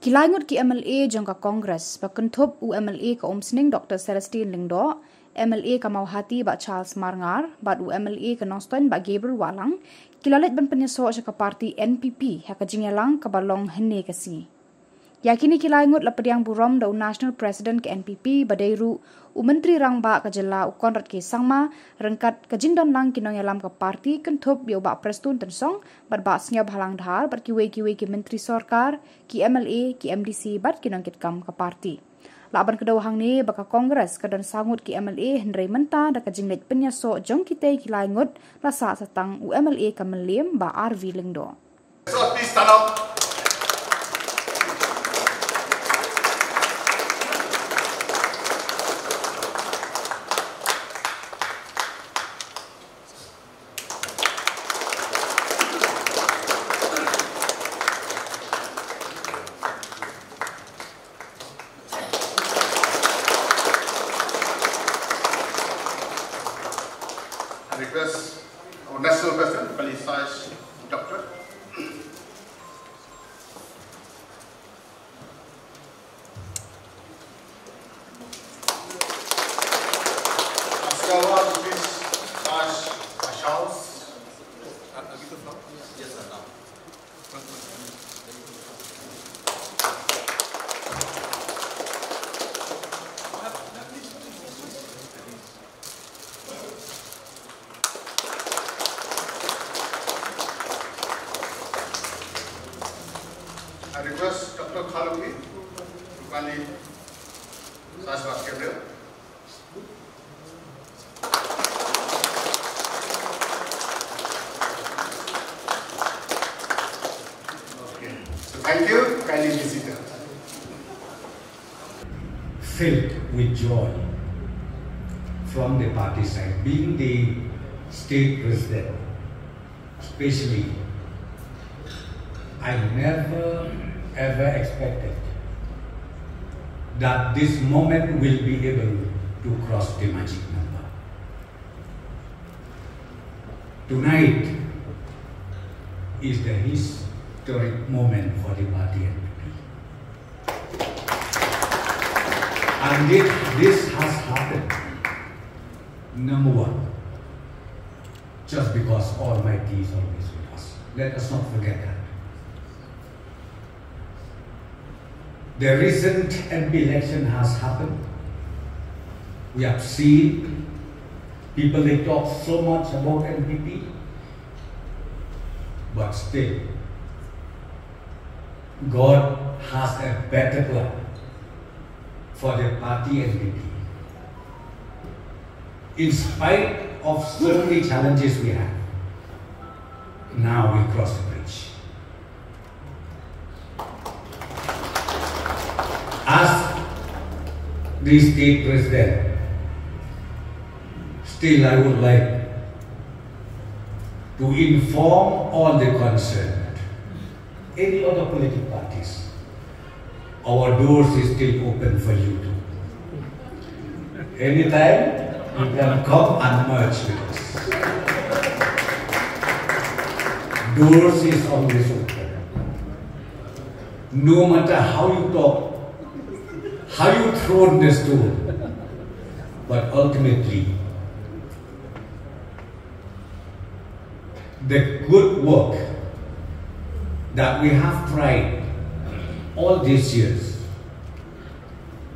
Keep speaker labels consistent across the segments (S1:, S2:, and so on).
S1: Kilai ngut ki MLA jangka Kongres ba kynthup MLA ka Umsning Dr Celestine Lyngdoh, MLA ka Mawhati ba Charles Marngar, ba MLA ka Nongstoin Bah Gabriel Wahlang, kilalit ban Pyniasoh ka parti NPP ha ka jingialang ka balong hynne kasi. Yakini kilai ngut la pdiang burom da National President ke NPP badairu Myntri Rangbah ka Jylla Conrad K Sangma ryngkat ka jingdonlang nongialam ka parti kynthup Bah Prestone Tynsong Bah Sniawbhalang Dhar kiwei ki Myntri sorkar ki MLA ki MDC ki nongkitkam ka parti. Laban kedawahang ni baka Kongres kadan sangut ki MLA Hendrai Menta da ka Ngut Pyniasoh Jong kitei kilai ngut la sa satang MLA ka Melim Bah Lyngdoh.
S2: So please stand up. I request our National President, Celestine Dr. I request Dr. Khrui Baroh Bah Gabriel. Okay. So thank you, kindly be seated.
S3: Filled with joy from the party side, being the state president, especially, I never ever expected that this moment will be able to cross the magic number. Tonight is the historic moment for the party NPP. And this has happened, number one, just because Almighty is always with us. Let us not forget that. The recent MP election has happened. We have seen people, they talk so much about NPP, but still, God has a better plan for the party NPP. In spite of so many challenges we have, now we cross the bridge. As the state president, still I would like to inform all the concerned, any other political parties, our doors is still open for you too. Anytime you can come and merge with us. Doors is always open. No matter how you talk, how you throw this door, but ultimately, the good work that we have tried all these years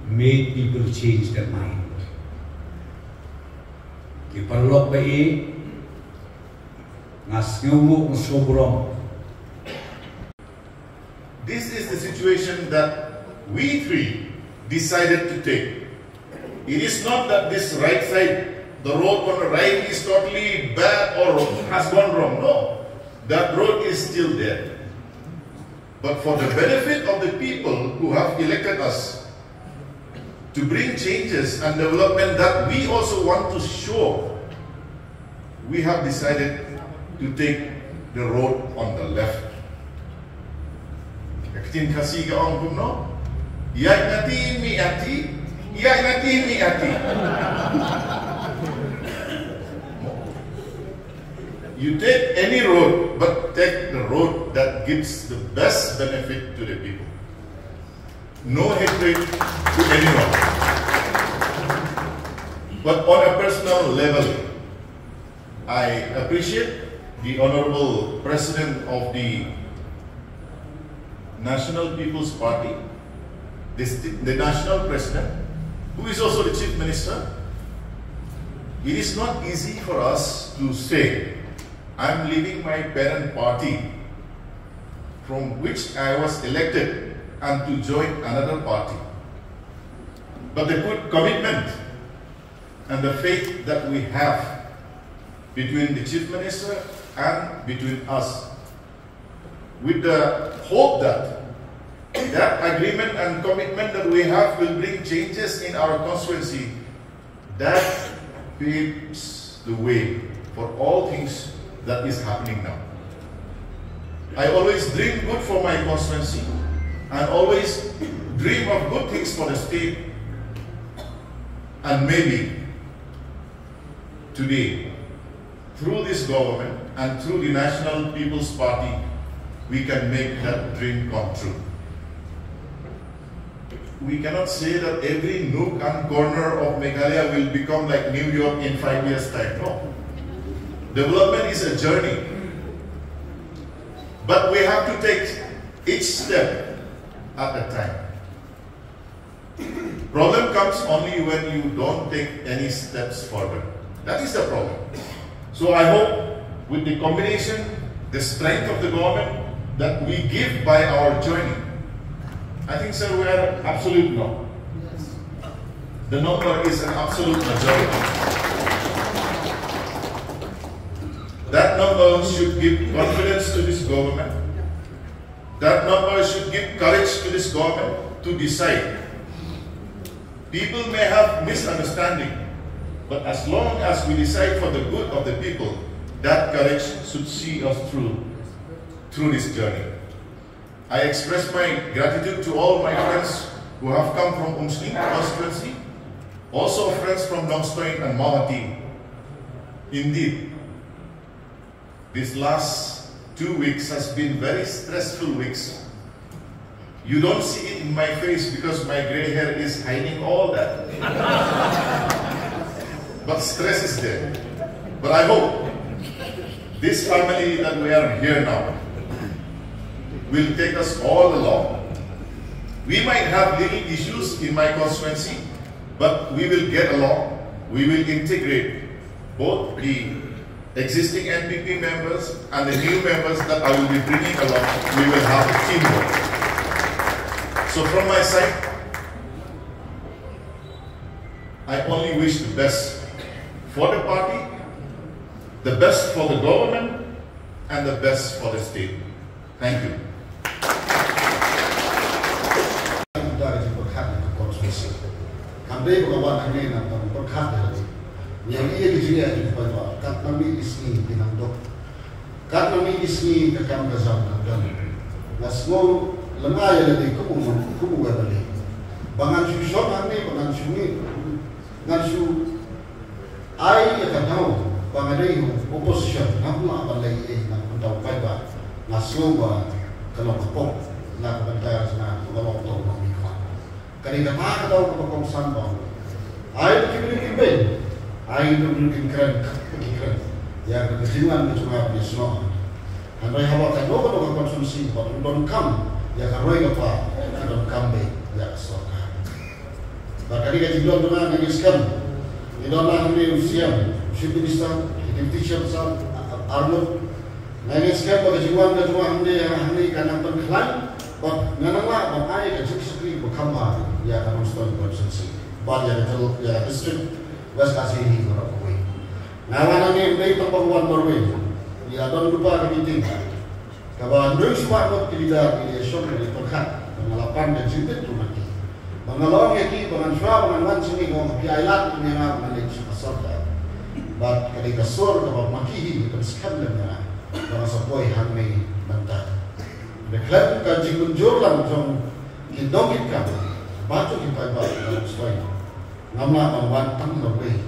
S3: made people change their mind. Iparlok ba burom.
S2: This is the situation that we three decided to take. It is not that this right side, the road on the right is totally bad or has gone wrong. No, that road is still there. But for the benefit of the people who have elected us to bring changes and development that we also want to show, we have decided to take the road on the left. You take any road, but take the road that gives the best benefit to the people. no hatred to anyone. But on a personal level, I appreciate the Honorable President of the National People's Party, the National President, who is also the Chief Minister. It is not easy for us to say, I'm leaving my parent party from which I was elected and to join another party. But the good commitment and the faith that we have between the Chief Minister and between us, with the hope that that agreement and commitment that we have will bring changes in our constituency, that paves the way for all things that is happening now. I always dream good for my constituency and always dream of good things for the state, and maybe today, through this government and through the National People's Party, we can make that dream come true. We cannot say that every nook and corner of Meghalaya will become like New York in 5 years' time. No. Development is a journey. But we have to take each step at a time. Problem comes only when you don't take any steps forward. That is the problem. So I hope with the combination, the strength of the government that we give by our joining, I think, sir, we are absolute no. Yes. The number is an absolute majority. That number should give confidence to this government. That number should give courage to this government to decide. People may have misunderstanding, but as long as we decide for the good of the people, that courage should see us through this journey. I express my gratitude to all my friends who have come from Umsning constituency, also friends from Nongstoin and Mawhati. Indeed, these last 2 weeks has been very stressful weeks. You don't see it in my face because my gray hair is hiding all that. But stress is there. But I hope this family that we are here now will take us all along. We might have little issues in my constituency, but we will get along. We will integrate both the existing NPP members and the new members that I will be bringing along. We will have a teamwork. So from my side, I only wish the best for the party, the best for the government, and the best for the state. Thank you.
S4: Opposition, nampun apa lagi nak tahu apa? Nasloba kalau kapok nak bentar sana kalau tahu nak. Kalau kita tahu kapok sambang, air kita kiwei, air kita keren, ya kejiwaan itu cuma bisno. Andai hawa kan logo konsumsi, kalau don't come, ya karoi apa, don't come be, ya sorkar. Bahkan kita jidol dengan nangiskan, jingdonlang ni usiam, Shillong. Teacher sa Arnold, nangiskan bagaimana kejuan dia hari karena pengklaim, but nganala bagai kejuan berkamba ya Nongstoin Bah Gabriel Wahlang ya district West Kasih Korokwe. Nawana ni may pagpaguan Norway, ya don lupa kamiting. Kaba nung suwakot kilidailiasyon ni pagkat pangalapan dan jindit lumaki. Pangalawang yaki panganswa panganwan sini kung piailat nga malig sa sorkar. But ketika sur kapag makihi teruskan dengan mga sapoy hangmay banta. Deklat ka jingdonlang jong nongkitkam bato kita ba Nongstoin ngamla mawantang Norway.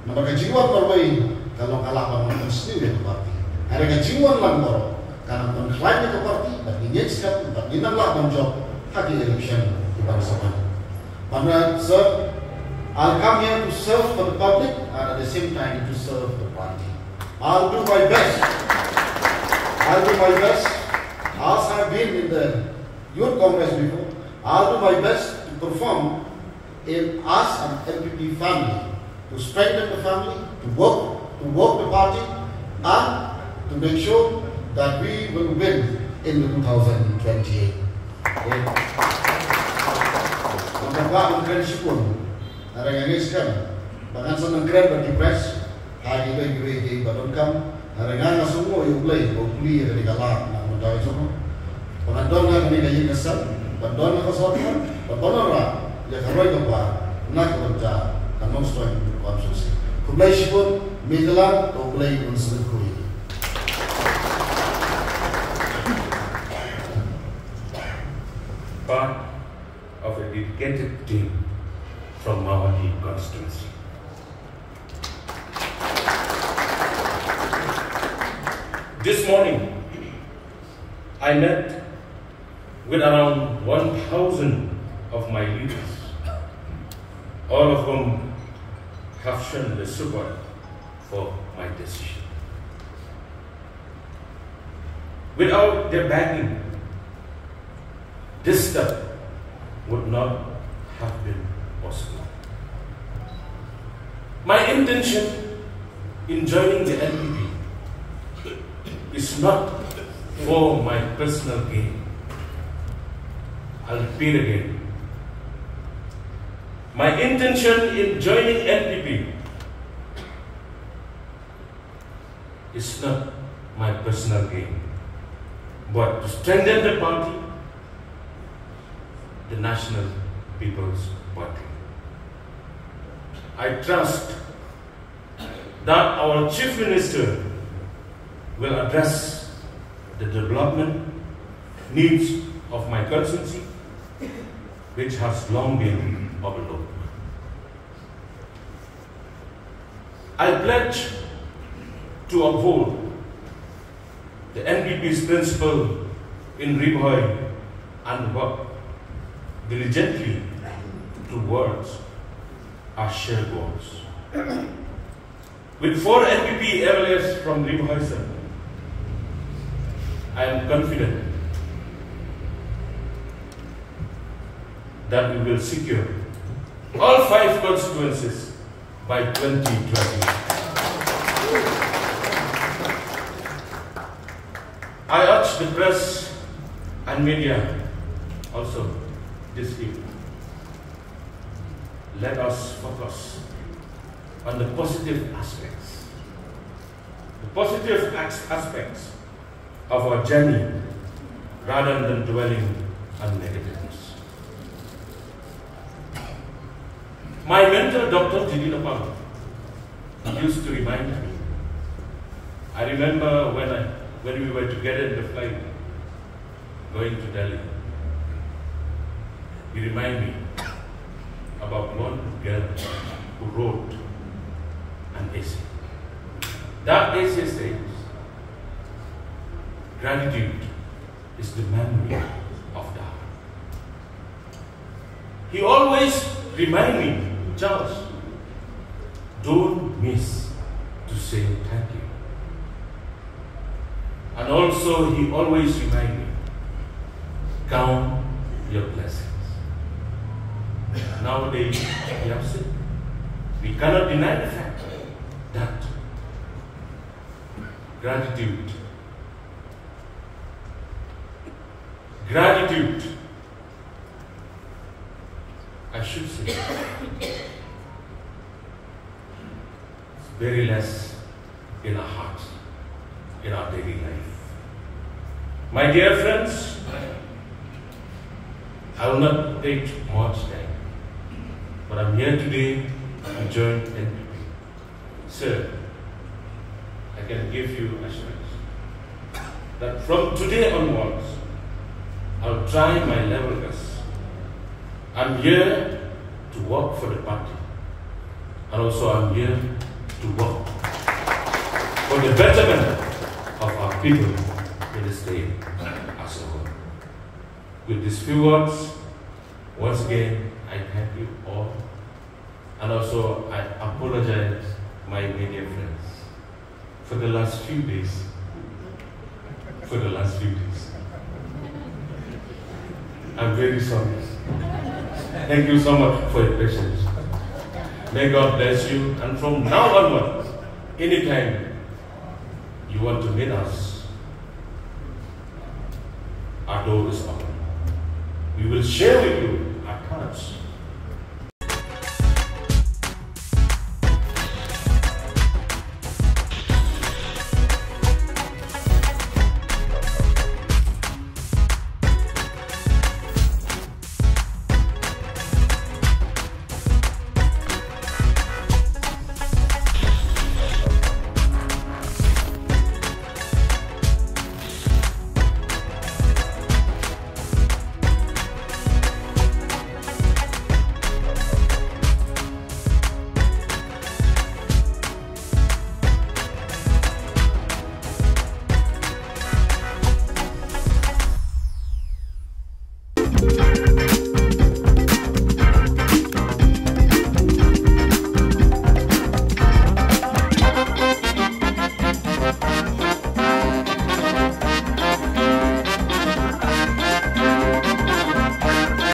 S4: Napakajiwan Norway kalau kalaban ng sniawbhalang Dhar. Ada kajiwan lang Baroh karena pengklaim ke parti dan ingin sekap dan inang laban job hagi election di bangsa mana. Mana, sir, I'll come here to serve for the public and at the same time to serve the party. I'll do my best. I'll do my best. As I've been in the Youth Congress before, I'll do my best to perform in us and NPP family, to strengthen the family, to work the party, and to make sure that we will win in the 2028. Nampak mungkin syukur, ada yang ngiskan, bahkan senang keren bagi press, hari ini di badonkan, ada yang semua yang boleh beli dari kalah, nak mendapat semua. Pengadon nak ni kaji kesal, pengadon nak kesorkan, pengadon orang yang Khrui Baroh nak kerja, kan Nongstoin Bah Gabriel Wahlang. Kumlai syukur, midlah, to kumlai Umsning Dr.
S5: Part of a dedicated team from Mawhati constituency. This morning, I met with around 1,000 of my leaders, all of whom have shown the support for my decision. Without their backing, this step would not have been possible. My intention in joining the NPP is not for my personal gain. I'll repeat again. My intention in joining NPP is not my personal gain, but to strengthen the party, the National People's Party. I trust that our Chief Minister will address the development needs of my constituency, which has long been overlooked. I pledge to uphold the NPP's principle in Ribhoi and work diligently towards our shared goals. With 4 NPP MLAs from Ribhoi, I am confident that we will secure all 5 constituencies by 2020. I urge the press and media also this evening. Let us focus on the positive aspects. The positive aspects of our journey rather than dwelling on negativeness. My mentor, Dr. Jylla, used to remind me. I remember when we were together in the flight going to Delhi. He reminded me about one girl who wrote an essay. That essay says, gratitude is the memory of the heart. He always reminded me, Charles, don't miss to say thank you. And also he always reminded me, count your blessings. Nowadays, we have seen, we cannot deny the fact that gratitude, I should say, is very less in our hearts, in our daily life. My dear friends, I will not take much time, but I'm here today to join NPP. Sir, I can give you assurance that from today onwards, I'll try my level best. I'm here to work for the party, and also I'm here to work for the betterment of our people in the state as a whole. With these few words, Once again, I thank you all. And also, I apologize, my media friends, for the last few days. I'm very sorry. Thank you so much for your patience. May God bless you. And from now onward, anytime you want to meet us, our door is open. We will share with you our thoughts,